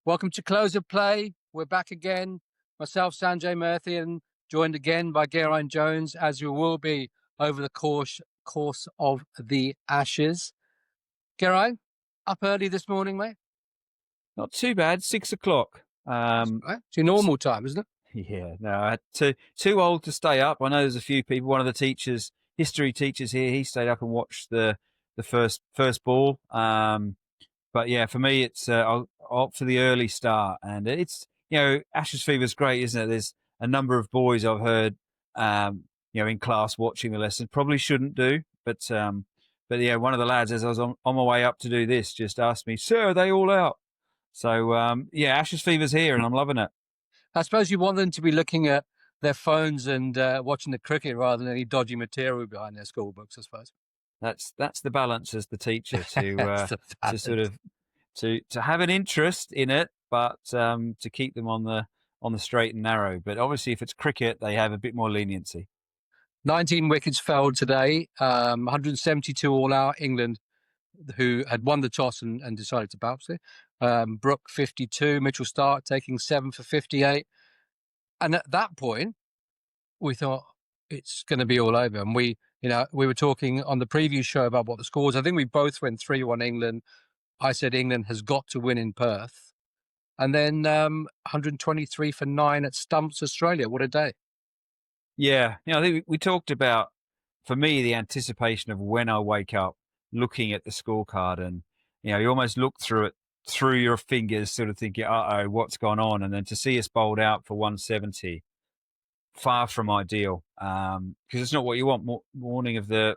Welcome to Close of Play. We're back again. Myself, Sanjay, Murthy, and joined again by Geraint Jones, as you will be over the course of the Ashes. Geraint, up early this morning, mate? Not too bad. 6 o'clock. Right. It's your normal time, isn't it? Yeah, no, I had too old to stay up. I know there's a few people. One of the teachers, history teachers here, he stayed up and watched the first ball. But yeah, for me, it's I'll opt for the early start, and it's Ashes fever's great, isn't it? There's a number of boys I've heard, in class watching the lesson. Probably shouldn't do, but yeah, one of the lads, as I was on my way up to do this, just asked me, "Sir, are they all out?" So yeah, Ashes fever's here, and I'm loving it. I suppose you want them to be looking at their phones and watching the cricket rather than any dodgy material behind their school books, I suppose. That's the balance as the teacher to That's sort of to have an interest in it, but to keep them on the straight and narrow. But obviously, if it's cricket, they have a bit more leniency. 19 wickets fell today, 172 all out. England, who had won the toss and decided to bounce it. Brooke 52, Mitch Starc taking 7 for 58. And at that point, we thought it's going to be all over. And we were talking on the preview show about what the scores. I think we both went 3-1 England. I said England has got to win in Perth. And then 123 for 9 at Stumps, Australia. What a day. Yeah, I think we talked about, for me, the anticipation of when I wake up, looking at the scorecard, and you almost look through your fingers, sort of thinking, "Uh-oh, what's gone on?" And then to see us bowled out for 170, far from ideal, because it's not what you want. Morning of the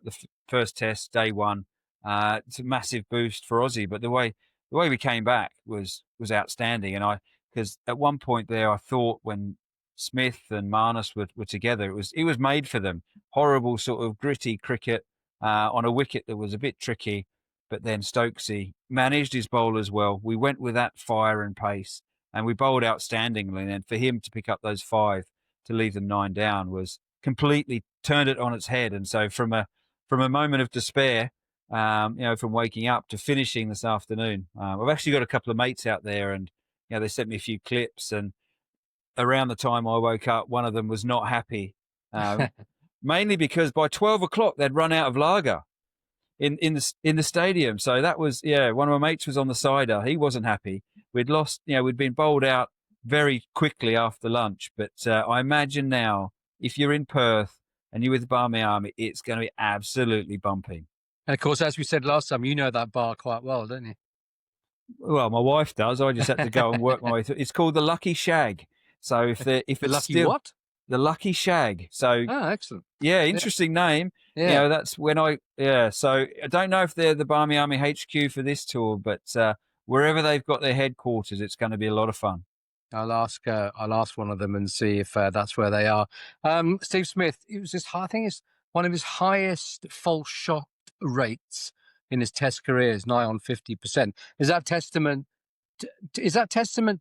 first test, day one, it's a massive boost for Aussie. But the way we came back was outstanding, and because at one point there, I thought when Smith and Marnus were together, it was made for them. Horrible sort of gritty cricket on a wicket that was a bit tricky, but then Stokesy managed his bowlers well. We went with that fire and pace, and we bowled outstandingly. And for him to pick up those 5 to leave them 9 down was completely turned it on its head. And so from a moment of despair, from waking up to finishing this afternoon, I've actually got a couple of mates out there, and they sent me a few clips, and around the time I woke up, one of them was not happy, mainly because by 12 o'clock they'd run out of lager in the stadium. So that was, one of my mates was on the cider. He wasn't happy. We'd lost, we'd been bowled out very quickly after lunch. But I imagine now, if you're in Perth and you're with the Barmy Army, it's going to be absolutely bumping. And of course, as we said last time, you know that bar quite well, don't you? Well, my wife does. I just had to go and work my way through. It's called the Lucky Shag. So if it's lucky still, what? The Lucky Shag. So excellent. Yeah, interesting name. Yeah. That's when so I don't know if they're the Barmy Army HQ for this tour, but wherever they've got their headquarters, it's going to be a lot of fun. I'll ask one of them and see if that's where they are. Steve Smith, I think it's one of his highest false shot rates in his Test career, is nigh on 50%. Is that testament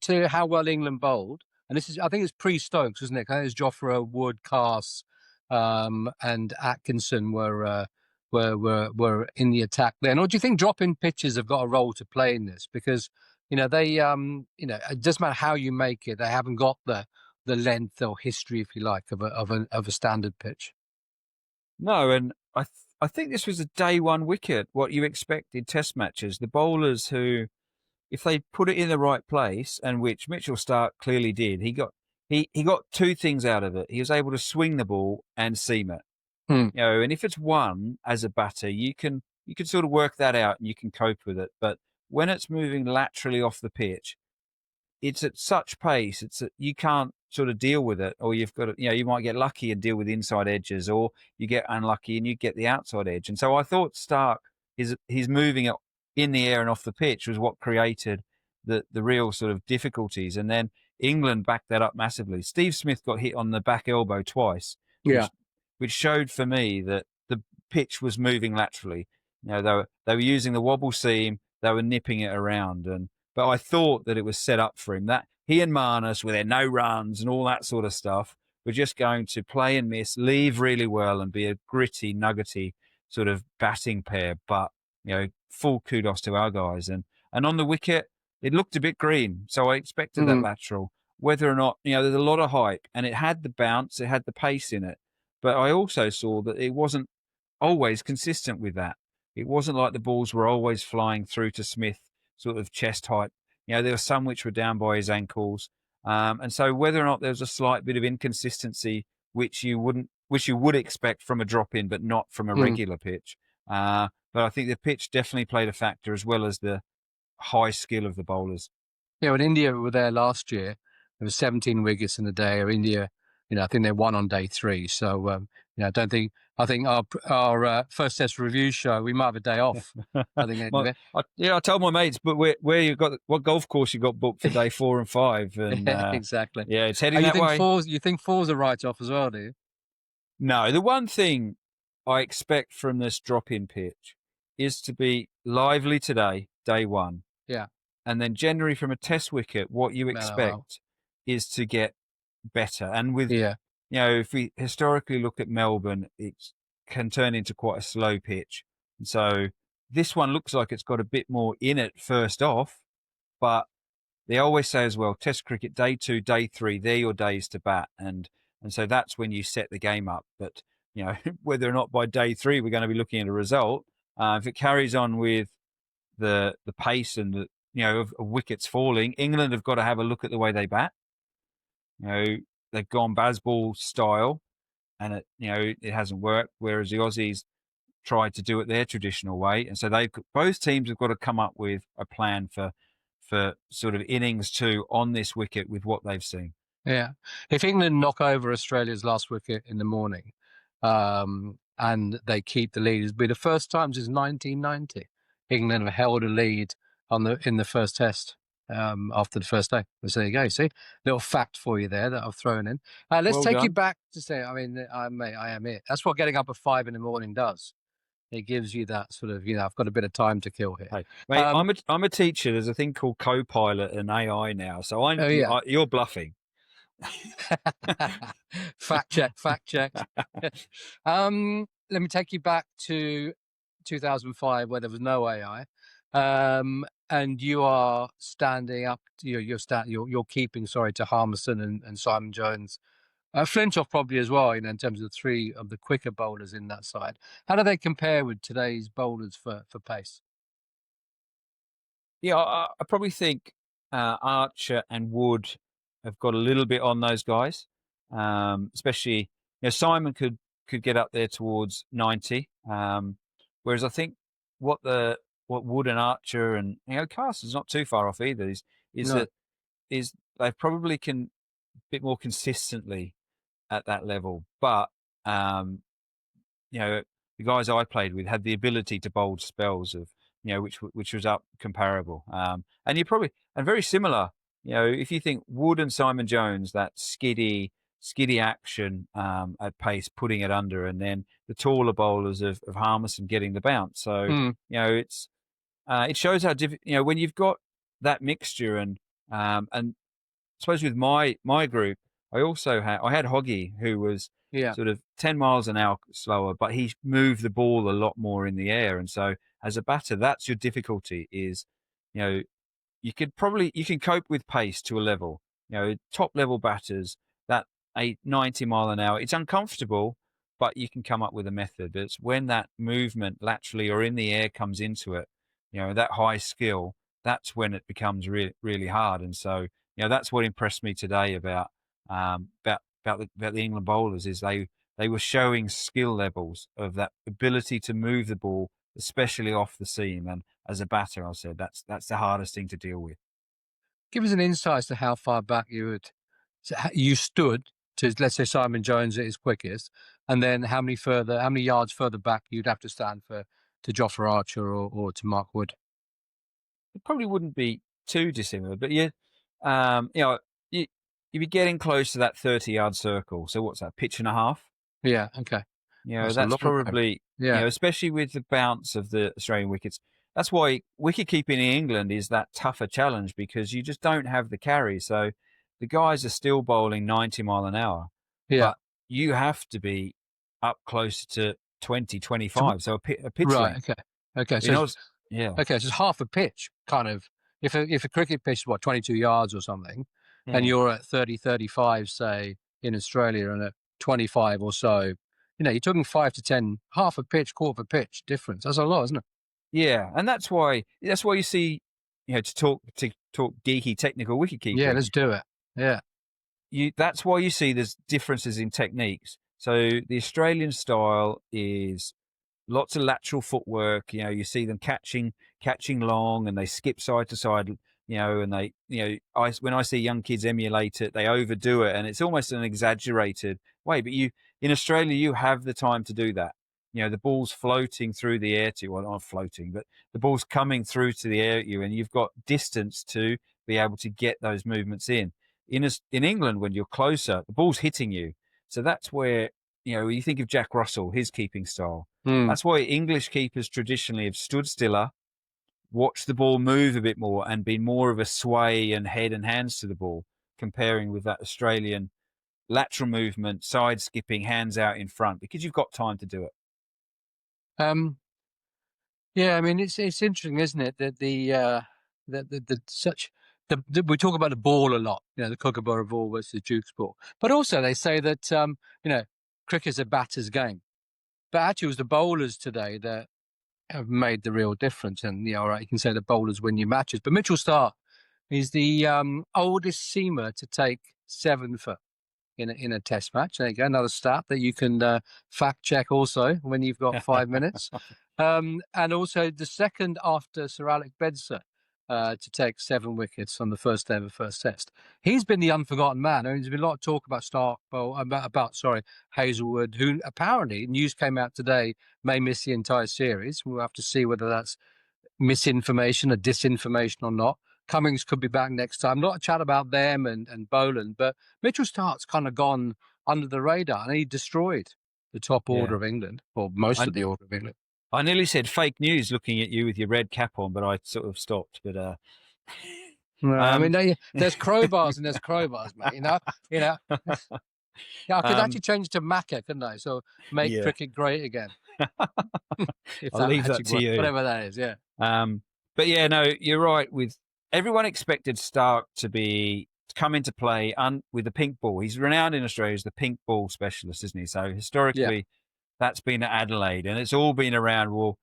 to how well England bowled? And this is, I think it's pre-Stokes, isn't it? I think it's Jofra, Wood, Carse, and Atkinson were in the attack then. Or do you think drop-in pitches have got a role to play in this? Because they it doesn't matter how you make it, they haven't got the length or history, if you like, of a standard pitch. No, and I think this was a day one wicket. What you expect in Test matches, the bowlers who, if they put it in the right place, and which Mitchell Starc clearly did, he got 2 things out of it. He was able to swing the ball and seam it. And if it's one as a batter, you can sort of work that out and you can cope with it. But when it's moving laterally off the pitch, it's at such pace, you can't sort of deal with it, or you've got to, you might get lucky and deal with inside edges, or you get unlucky and you get the outside edge. And so I thought Starc, his moving it in the air and off the pitch was what created the real sort of difficulties. And then England backed that up massively. Steve Smith got hit on the back elbow twice, which showed for me that the pitch was moving laterally. They were using the wobble seam, they were nipping it around, but I thought that it was set up for him, that he and Marnus, with their no runs and all that sort of stuff, were just going to play and miss, leave really well, and be a gritty, nuggety sort of batting pair. But full kudos to our guys. And on the wicket, it looked a bit green, so I expected that Mm. lateral. Whether or not, there's a lot of hype, and it had the bounce, it had the pace in it, but I also saw that it wasn't always consistent with that. It wasn't like the balls were always flying through to Smith, sort of chest height. There were some which were down by his ankles, and so whether or not there was a slight bit of inconsistency, which you would expect from a drop in, but not from a Mm. regular pitch. But I think the pitch definitely played a factor, as well as the high skill of the bowlers. Yeah, when India were there last year, there was 17 wickets in a day. Or India, I think they won on day 3. So, I don't think. I think our first test review show, we might have a day off. I think. I told my mates, but where you got what golf course you got booked for day 4 and 5, and Exactly. yeah, it's heading that way. You think four's a write-off as well, do you? No, the one thing I expect from this drop-in pitch is to be lively today, day 1. Yeah. And then generally from a test wicket, what you Mellow out. expect is to get better. And with, Yeah. if we historically look at Melbourne, it can turn into quite a slow pitch. And so this one looks like it's got a bit more in it first off, but they always say as well, test cricket, day 2, day 3, they're your days to bat. And so that's when you set the game up. But, whether or not by day 3 we're going to be looking at a result, if it carries on with the pace and the, of wickets falling, England have got to have a look at the way they bat. They've gone Bazball style, and it hasn't worked. Whereas the Aussies tried to do it their traditional way, and so both teams have got to come up with a plan for sort of innings 2 on this wicket with what they've seen. Yeah, if England knock over Australia's last wicket in the morning, and they keep the lead, it'll be the first time since 1990 England have held a lead in the first test after the first day. So there you go. See, little fact for you there that I've thrown in. Let's Well take you done. back to say, I am it. That's what getting up at 5 in the morning does. It gives you that sort of, I've got a bit of time to kill here. Hey, mate, I'm a teacher. There's a thing called Copilot and AI now, so you're bluffing. Fact check. Let me take you back to 2005, where there was no AI, and you are standing up. You're keeping, to Harmison and Simon Jones. Flintoff probably as well, in terms of the 3 of the quicker bowlers in that side. How do they compare with today's bowlers for pace? Yeah, I probably think Archer and Wood have got a little bit on those guys, especially Simon could get up there towards 90, whereas I think what Wood and Archer and Carson's not too far off either. Is they probably can a bit more consistently at that level, but the guys I played with had the ability to bowl spells of which was up comparable, and you probably and very similar. If you think Wood and Simon Jones, that skiddy action at pace, putting it under, and then the taller bowlers of Harmison getting the bounce. So it's it shows how difficult. When you've got that mixture, and I suppose with my group, I had Hoggy, who was sort of 10 miles an hour slower, but he moved the ball a lot more in the air, and so as a batter, that's your difficulty. Is you can cope with pace to a level. Top level batters, that 90 mile an hour, it's uncomfortable, but you can come up with a method. It's when that movement laterally or in the air comes into it, that high skill, that's when it becomes really, really hard. And so, that's what impressed me today about the England bowlers, is they were showing skill levels of that ability to move the ball, especially off the seam. And as a batter, I said that's the hardest thing to deal with. Give us an insight as to how far back you stood to, let's say, Simon Jones at his quickest, and then how many yards further back you'd have to stand to Jofra Archer or to Mark Wood. It probably wouldn't be too dissimilar, but you'd be getting close to that 30-yard circle. So what's that, pitch and a half? Yeah, okay. That's probably, especially with the bounce of the Australian wickets. That's why wicket-keeping in England is that tougher challenge, because you just don't have the carry. So the guys are still bowling 90 mile an hour. Yeah. But you have to be up close to 20, 25. So a pitch right, length. okay. So okay, so it's half a pitch, kind of, if a cricket pitch is 22 yards or something, and Mm. you're at 30, 35, say in Australia, and at 25 or so, you're talking 5 to 10, half a pitch, quarter of a pitch difference. That's a lot, isn't it? Yeah, and that's why you see, to talk geeky technical wicket Yeah, keeping. let's do it. Yeah. That's why you see there's differences in techniques. So the Australian style is lots of lateral footwork. You see them catching long, and they skip side to side. And they, when I see young kids emulate it, they overdo it, and it's almost an exaggerated way. But in Australia, you have the time to do that. The ball's floating through the air to you. Well, not floating, but the ball's coming through to the air at you, and you've got distance to be able to get those movements in. In England, when you're closer, the ball's hitting you. So that's where, when you think of Jack Russell, his keeping style, that's why English keepers traditionally have stood stiller, watched the ball move a bit more, and been more of a sway and head and hands to the ball, comparing with that Australian lateral movement, side skipping, hands out in front, because you've got time to do it. Yeah, I mean, it's interesting, isn't it, that we talk about the ball a lot, the Kookaburra ball versus the Duke's ball, but also they say that cricket's a batter's game, but actually it was the bowlers today that have made the real difference. And all right, you can say the bowlers win your matches, but Mitchell Starc is the oldest seamer to take 7 for in a test match. There you go, another stat that you can fact check also when you've got 5 minutes. And also the second after Sir Alec Bedser to take 7 wickets on the first day of the first test. He's been the unforgotten man. I mean, there's been a lot of talk about Hazelwood, who apparently, news came out today, may miss the entire series. We'll have to see whether that's misinformation or disinformation or not. Cummings could be back next time. Not a chat about them and Boland, but Mitchell Starc's kind of gone under the radar, and he destroyed the top order of England, or most of the order of England. I nearly said fake news looking at you with your red cap on, but I sort of stopped. But no, I mean, there's crowbars and there's crowbars, mate. Yeah, I could actually change to Macca, couldn't I? So make cricket great again. I'll leave that to you. Whatever that is, yeah. But yeah, no, you're right. With everyone expected Starc to come into play with the pink ball. He's renowned in Australia as the pink ball specialist, isn't he? So historically, that's been at Adelaide, and it's all been around. Well,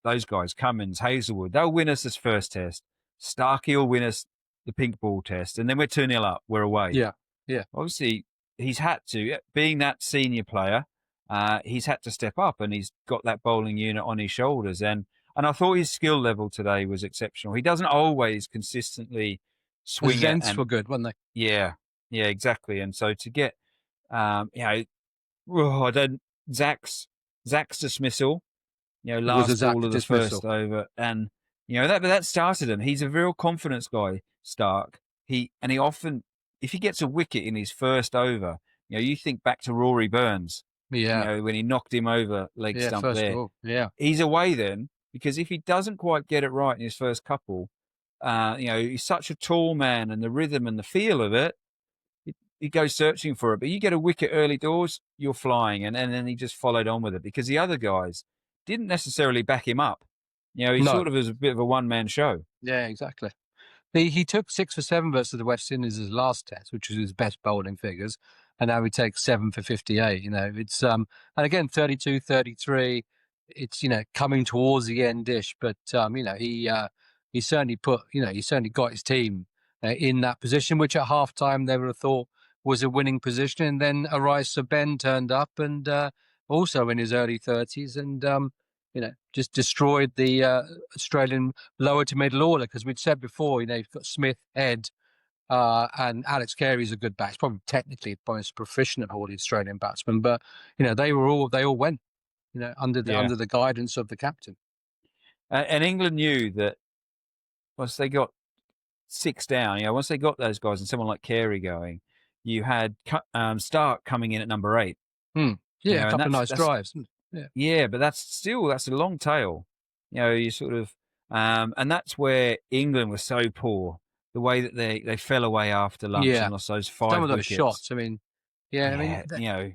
those guys, Cummins, Hazelwood, they'll win us this first test. Starkey will win us the pink ball test, and then we're 2-0 up. We're away. Yeah. Obviously, he's had to, being that senior player, he's had to step up, and he's got that bowling unit on his shoulders. And I thought his skill level today was exceptional. He doesn't always consistently swing. His vents were good, weren't they? Yeah, exactly. And so to get, Zach's dismissal, last ball of the first over, and that started him. He's a real confidence guy, Starc. He often, if he gets a wicket in his first over, you think back to Rory Burns, when he knocked him over leg stump there. Yeah, he's away then, because if he doesn't quite get it right in his first couple, he's such a tall man, and the rhythm and the feel of it, he goes searching for it. But you get a wicket early doors, you're flying. And then he just followed on with it, because the other guys didn't necessarily back him up. He sort of was a bit of a one-man show. Yeah, exactly. He took 6 for 7 versus the West Indies his last test, which was his best bowling figures. And now he takes 7 for 58. It's and again, 32, 33. It's, coming towards the end-ish, but he certainly got his team in that position, which at halftime they would have thought was a winning position. And then Sir Ben turned up, and also in his early 30s, and just destroyed the Australian lower to middle order, because we'd said before, you've got Smith, Head, and Alex Carey's a good batsman. Probably technically the most proficient of all the Australian batsmen, but they all went, under the guidance of the captain. And England knew that once they got 6 down, once they got those guys and someone like Carey going, you had Starc coming in at number 8. Yeah, a couple of nice drives. Yeah, but that's a long tail. You sort of, and that's where England was so poor. The way that they fell away after lunch and lost those 5 some of those wickets. shots. I mean, I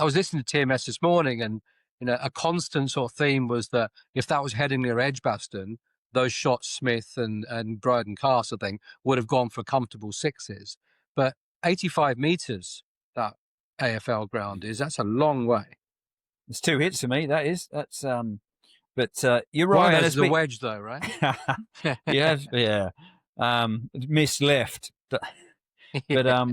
was listening to TMS this morning, and a constant sort of theme was that if that was Headingley or Edgbaston, those shots Smith and Bryden Castle thing would have gone for comfortable sixes. But 85 metres, that AFL ground that's a long way. It's 2 hits for me. That's but you're One right. of And those it's is a wedge, though, right? yeah. Missed left, but Yeah.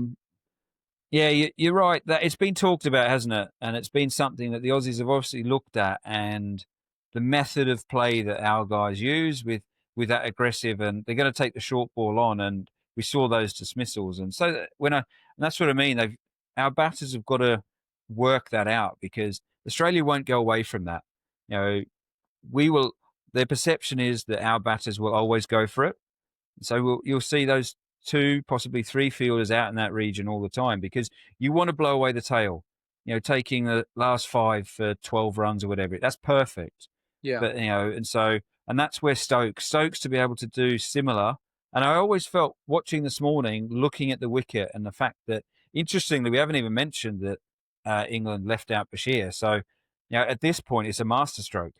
yeah, you're right. That it's been talked about, hasn't it? And it's been something that the Aussies have obviously looked at, and the method of play that our guys use with that aggressive, and they're going to take the short ball on, and we saw those dismissals, and so and that's what I mean. Our batters have got to work that out because Australia won't go away from that. You know, we will. Their perception is that our batters will always go for it. So you'll see those 2, possibly 3 fielders out in that region all the time because you want to blow away the tail. You know, taking the last 5 for 12 runs or whatever. That's perfect. Yeah. But, and that's where Stokes to be able to do similar. And I always felt watching this morning, looking at the wicket and the fact that, interestingly, we haven't even mentioned that England left out Bashir. So, at this point, it's a masterstroke,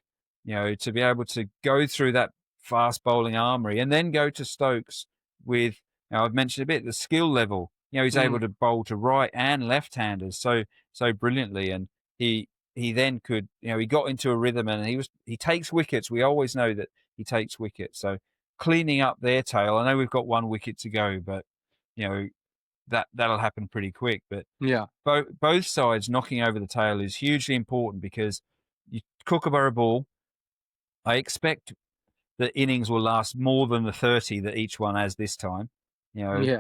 to be able to go through that fast bowling armory and then go to Stokes with, I've mentioned a bit, the skill level. He's able to bowl to right and left-handers so brilliantly. And he then could, he got into a rhythm and he takes wickets. We always know that he takes wickets. So cleaning up their tail, I know we've got 1 wicket to go, but, that'll happen pretty quick. But yeah, both sides knocking over the tail is hugely important because you Kookaburra ball, I expect the innings will last more than the 30 that each one has this time.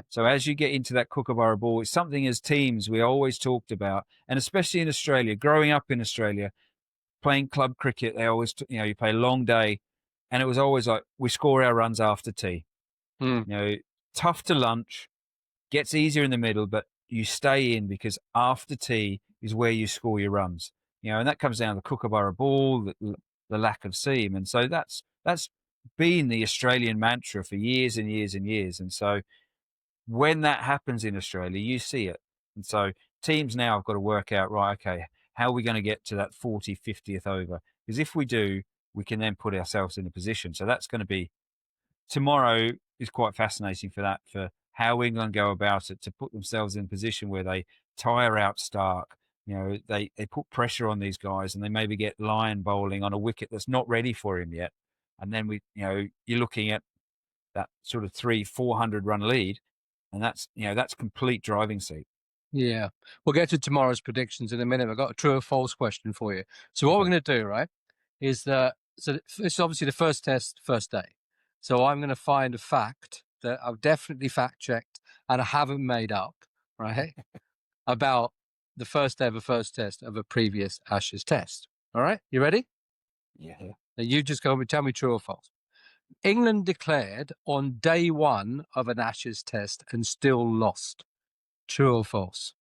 So as you get into that Kookaburra ball, it's something as teams we always talked about, and especially in Australia, growing up in Australia, playing club cricket, they always, you play a long day, and it was always like, we score our runs after tea. Tough to lunch, gets easier in the middle, but you stay in because after tea is where you score your runs. And that comes down to the Kookaburra ball, the lack of seam. And so that's been the Australian mantra for years and years and years. And so when that happens in Australia, you see it. And so teams now have got to work out, right, okay, how are we going to get to that 40, 50th over? Because if we do, we can then put ourselves in a position. So that's going to be tomorrow is quite fascinating for how England go about it to put themselves in a position where they tire out Starc. They put pressure on these guys and they maybe get Lyon bowling on a wicket that's not ready for him yet. And then you're looking at that sort of 300-400 run lead, and that's complete driving seat. Yeah. We'll get to tomorrow's predictions in a minute. I've got a true or false question for you. So what we're going to do, right, is that, so this is obviously the first test, first day. So I'm going to find a fact that I've definitely fact-checked and I haven't made up, right, about the first ever first test of a previous Ashes test. All right? You ready? Yeah. Now you just go and tell me true or false. England declared on day 1 of an Ashes test and still lost. True or false?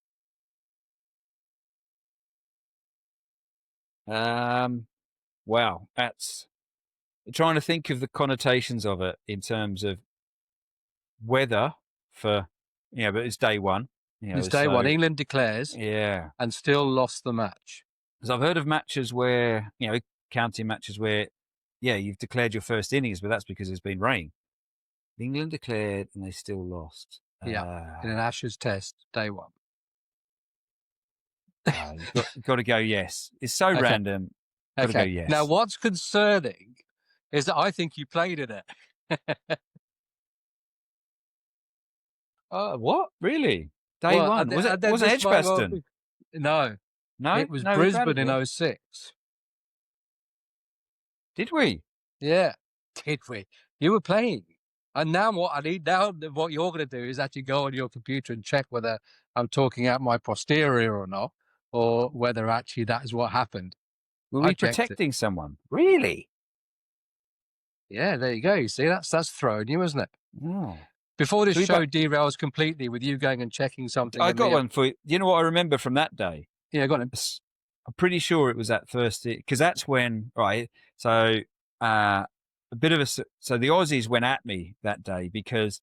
Wow. That's trying to think of the connotations of it in terms of weather but it's day 1. It's day 1. England declares and still lost the match. Because I've heard of matches where, county matches where, you've declared your first innings, but that's because there's been rain. England declared and they still lost. Yeah, in an Ashes test, day 1. You've got to go yes. It's so random. Got to go yes. Now, what's concerning is that I think you played in it. What? Really? Day 1? Was it Edgbaston? No. No? It was Brisbane in 06. Did we? Yeah. Did we? You were playing. And now what you're going to do is actually go on your computer and check whether I'm talking out my posterior or not, or whether actually that is what happened. Were we protecting someone? Really? Yeah, there you go. You see, that's throwing you, isn't it? Oh. Before this show derails completely with you going and checking something. I got one for you. You know what I remember from that day? Yeah, go on. I'm pretty sure it was that first, because that's when, right? So so the Aussies went at me that day because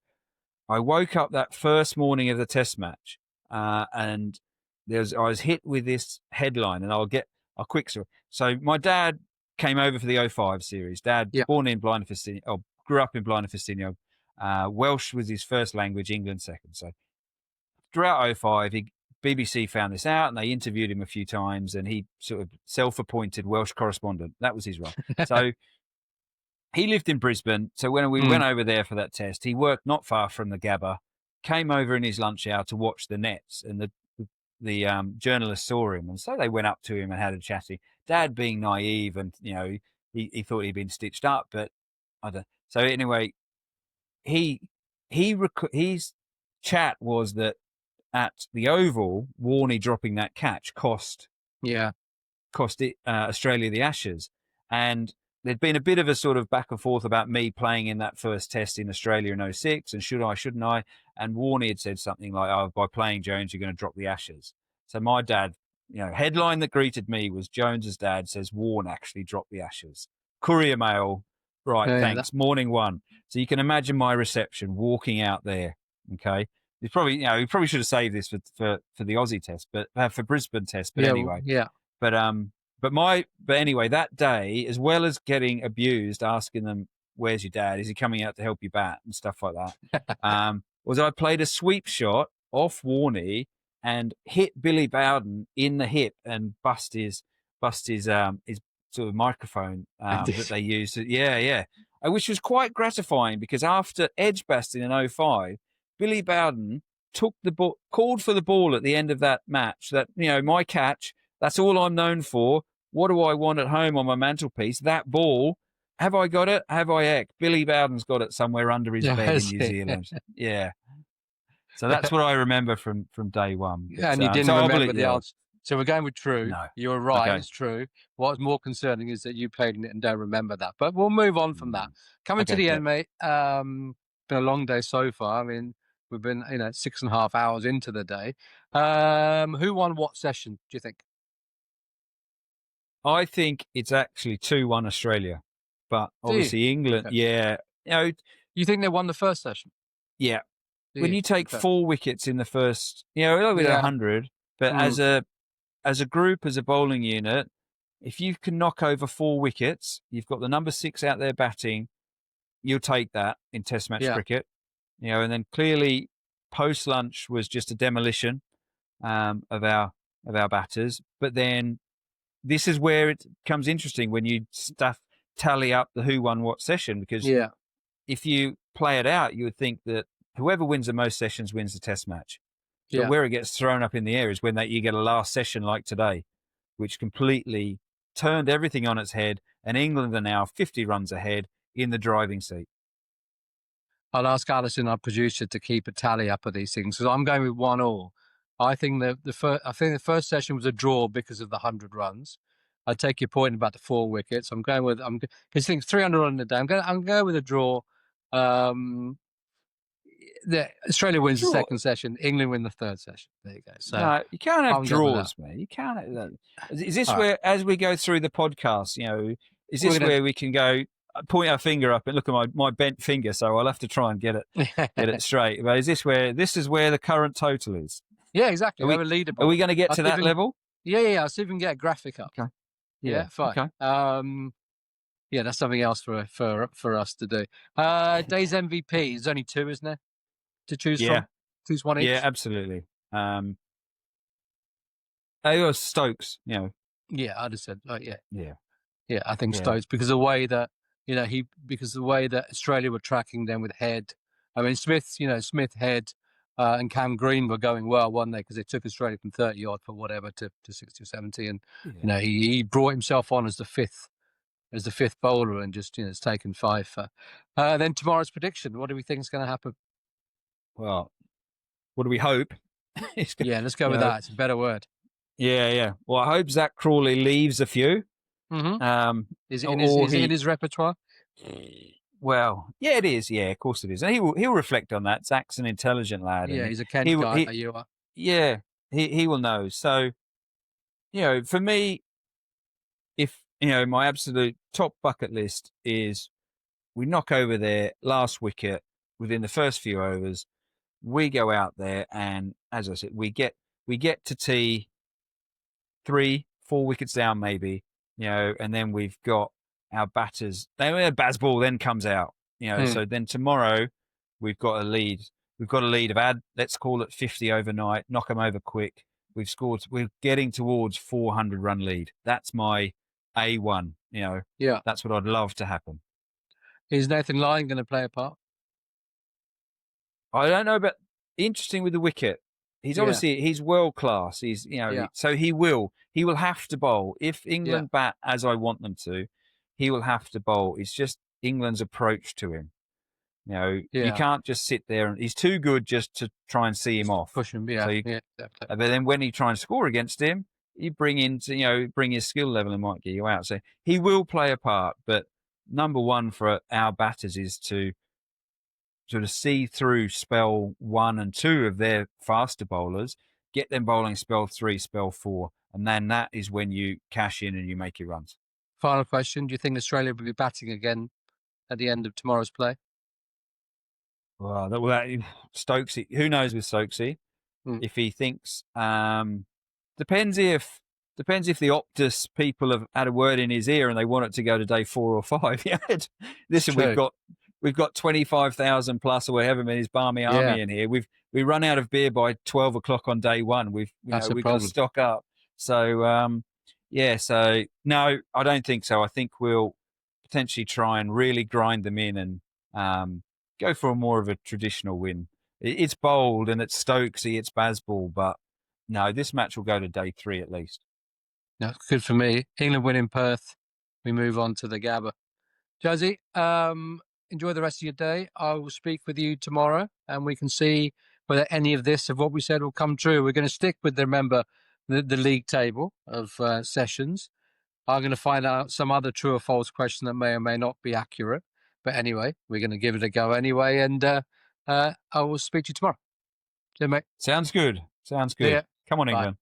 I woke up that first morning of the Test match, and I was hit with this headline, and I'll quick story. So my dad came over for the 05 series. Dad, Yeah. born in Blind Ffestiniog, or grew up in Blind Ffestiniog. Welsh was his first language, England second. So throughout 05, BBC found this out and they interviewed him a few times, and he sort of self-appointed Welsh correspondent. That was his role. So he lived in Brisbane. So when we went over there for that test, he worked not far from the Gabba, came over in his lunch hour to watch the nets, and the journalist saw him, and so they went up to him and had a chatty. Dad, being naive, and he thought he'd been stitched up, but I don't. So anyway, his chat was that at the Oval, Warney dropping that catch cost Australia the Ashes, and there'd been a bit of a sort of back and forth about me playing in that first test in Australia in 06, and should I, shouldn't I? And Warney had said something like, "Oh, by playing Jones, you're going to drop the Ashes." So my dad, headline that greeted me was Jones's dad says Warne actually dropped the Ashes. Courier Mail, right? Thanks. Morning one. So you can imagine my reception walking out there. Okay, he probably should have saved this for the Aussie test, but for Brisbane test. But anyway, But anyway, that day, as well as getting abused, asking them, "Where's your dad? Is he coming out to help you bat?" and stuff like that, was I played a sweep shot off Warney and hit Billy Bowden in the hip and bust his sort of microphone that they used. Yeah, which was quite gratifying, because after edgebasting in 05, Billy Bowden took the ball, called for the ball at the end of that match. That my catch. That's all I'm known for. What do I want at home on my mantelpiece? That ball. Have I got it? Have I heck? Billy Bowden's got it somewhere under his bed in New Zealand. Yeah. So that's what I remember from day one. But, and you didn't remember the answer. So we're going with true. No. You're right. Okay. It's true. What's more concerning is that you played in it and don't remember that. But we'll move on from that. Coming to the end, mate. Been a long day so far. I mean, we've been 6.5 hours into the day. Who won what session, do you think? I think it's actually 2-1 Australia, but obviously England. Okay. Yeah, you think they won the first session? Yeah. When you take 4 wickets in the first, with 100, but as a group, as a bowling unit, if you can knock over 4 wickets, you've got the number 6 out there batting. You'll take that in Test match cricket, and then clearly post lunch was just a demolition of our batters, but then. This is where it becomes interesting when you tally up the who won what session, because if you play it out, you would think that whoever wins the most sessions wins the test match. So where it gets thrown up in the air is when you get a last session like today, which completely turned everything on its head, and England are now 50 runs ahead in the driving seat. I'll ask Alison, our producer, to keep a tally up of these things, because I'm going with 1-1. I think the first session was a draw because of the 100 runs. I take your point about the 4 wickets. Because I think 300 on the day. I'm going with a draw. Australia wins the second session. England win the third session. There you go. So no, you can't have draws, man. You can't. Is this where, as we go through the podcast, is this where we can go? Point our finger up and look at my bent finger, so I'll have to try and get it straight. But is this where the current total is? Yeah, exactly. Are we going to get to that level? Yeah. I'll see if we can get a graphic up. Okay. Yeah, fine. Okay. That's something else for us to do. Day's MVP. There's only 2, isn't there, to choose from? Choose one each. Yeah, absolutely. It was Stokes. Yeah, I'd have said. Yeah. I think Stokes, because the way that Australia were tracking them with Head. I mean, Smith, Head. And Cam Green were going well, weren't they? Because they took Australia from 30 odd for whatever to 60 or 70, and he brought himself on as the fifth bowler, and just it's taken 5. Then tomorrow's prediction. What do we think is going to happen? Well, what do we hope? Let's go with that. It's a better word. Yeah. Well, I hope Zach Crawley leaves a few. Mm-hmm. Is it in his repertoire? Well, yeah, it is. Yeah, of course it is. And he'll reflect on that. Zach's an intelligent lad. Yeah, he's a Kent guy. You are. Yeah, he will know. So, for me, if my absolute top bucket list is we knock over their last wicket within the first few overs, we go out there and, as I said, we get to tee 3-4 wickets down maybe, and then we've got our batters. Then Bazball then comes out, So then tomorrow we've got a lead. We've got a lead of let's call it 50 overnight, knock them over quick. We're getting towards 400 run lead. That's my A1, Yeah. That's what I'd love to happen. Is Nathan Lyon going to play a part? I don't know, but interesting with the wicket. He's obviously, he's world class. He's, so he will have to bowl. If England bat as I want them to, he will have to bowl. It's just England's approach to him. You can't just sit there and he's too good just to try and see him off. Push him, But then when you try and score against him, you bring his skill level and might get you out. So he will play a part. But number one for our batters is to sort of see through spell 1 and 2 of their faster bowlers, get them bowling spell 3, spell 4, and then that is when you cash in and you make your runs. Final question: do you think Australia will be batting again at the end of tomorrow's play? Well, Stokesy, who knows with Stokesy? If he thinks, depends if the Optus people have had a word in his ear and they want it to go to day 4 or 5. Listen, we've got 25,000 plus or whatever his barmy army in here. We run out of beer by 12 o'clock on day 1. We've got to stock up. So so no, I don't think so. I think we'll potentially try and really grind them in and go for more of a traditional win. It's bold and it's Stokesy, it's Bazball, but no, this match will go to day 3 at least. No, good for me. England win in Perth. We move on to the Gabba. Josie, enjoy the rest of your day. I will speak with you tomorrow and we can see whether any of what we said will come true. We're going to stick with, the league table of sessions. I'm going to find out some other true or false question that may or may not be accurate. But anyway, we're going to give it a go anyway. And I will speak to you tomorrow. See you, mate. Sounds good. Yeah. Come on, England.